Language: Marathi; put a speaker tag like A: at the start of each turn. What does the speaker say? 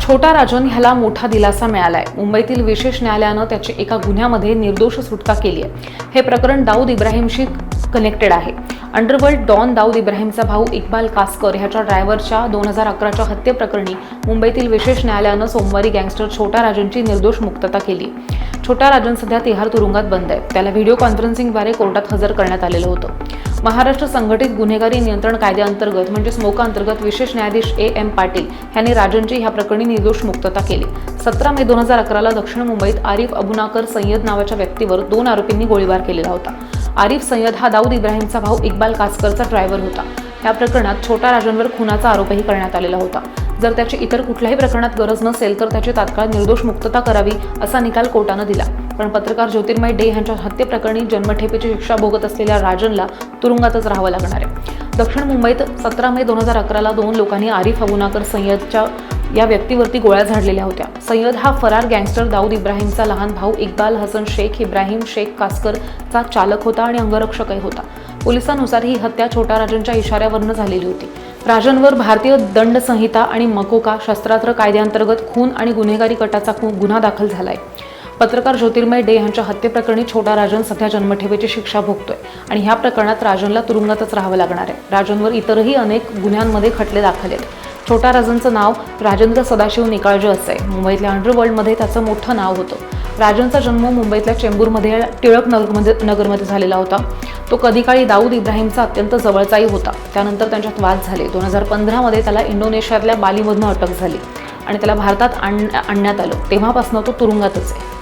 A: छोटा राजन ह्याला मोठा दिलासा मिळालाय। मुंबईतील विशेष न्यायालयानं त्याची एका गुन्ह्यामध्ये निर्दोष सुटका केली आहे। हे प्रकरण दाऊद इब्राहिमशी कनेक्टेड आहे। अंडरवर्ल्ड डॉन दाऊद इब्राहिमचा भाऊ इक्बाल कासकर ह्याच्या ड्रायव्हरच्या 2011च्या हत्येप्रकरणी मुंबईतील विशेष न्यायालयानं सोमवारी गँगस्टर छोटा राजनची निर्दोष मुक्तता केली। छोटा राजन सध्या तिहार तुरुंगात बंद आहे। त्याला व्हिडिओ कॉन्फरन्सिंगद्वारे कोर्टात हजर करण्यात आलेलं होतं। महाराष्ट्र संघटित गुन्हेगारी नियंत्रण कायद्याअंतर्गत म्हणजे स्मोका अंतर्गत विशेष न्यायाधीश AM पाटील यांनी राजनची ह्या प्रकरणी निर्दोष मुक्तता केली। 17 मे 2011ला दक्षिण मुंबईत आरिफ अबुनाकर सय्यद नावाच्या व्यक्तीवर 2 आरोपींनी गोळीबार केलेला होता। आरिफ सय्यद हा दाऊद इब्राहिमचा भाऊ इक्बाल कासकरचा ड्रायव्हर होता। या प्रकरणात छोटा राजनवर खुनाचा आरोपही करण्यात आलेला होता। जर त्याची इतर कुठल्याही प्रकरणात गरज नसेल तर त्याची तात्काळ निर्दोष मुक्तता करावी असा निकाल कोर्टानं दिला। पण पत्रकार ज्योतिर्मय डे यांच्या हत्येप्रकरणी जन्मठेपेची शिक्षा भोगत असलेल्या राजनला तुरुंगातच राहावं लागणार आहे। दक्षिण मुंबईत 17 मे 2011ला 2 लोकांनी आरिफ अबुनाकर सय्यदच्या या व्यक्तीवरती गोळ्या झाडलेल्या होत्या। सय्यद हा फरार गँगस्टर दाऊद इब्राहिमचा लहान भाऊ इक्बाल हसन शेख इब्राहिम शेख कासकरचा चालक होता आणि अंगरक्षकही होता। पोलिसांनुसार ही हत्या छोटा राजनच्या इशाऱ्यावरून झालेली होती। राजनवर भारतीय दंड संहिता आणि मकोका शस्त्रास्त्र कायद्याअंतर्गत खून आणि गुन्हेगारी कटाचा गुन्हा दाखल झालाय। पत्रकार ज्योतिर्मय डे यांच्या हत्येप्रकरणी छोटा राजन सध्या जन्मठेपेची शिक्षा भोगतोय आणि ह्या प्रकरणात राजनला तुरुंगातच राहावं लागणार आहे। राजनवर इतरही अनेक गुन्ह्यांमध्ये खटले दाखल आहेत। छोटा राजनचं नाव राजेंद्र सदाशिव निकाळजे असं आहे। मुंबईतल्या अंडरवर्ल्डमध्ये त्याचं मोठं नाव होतं। राजनचा जन्म मुंबईतल्या चेंबूरमध्ये टिळक नगरमध्ये झालेला होता। तो कधी काळी दाऊद इब्राहिमचा अत्यंत जवळचाही होता। त्यानंतर त्यांच्यात वाद झाले। 2015 मध्ये त्याला इंडोनेशियातल्या बालीमधून अटक झाली आणि त्याला भारतात आणण्यात आलं। तेव्हापासून तो तुरुंगातच आहे।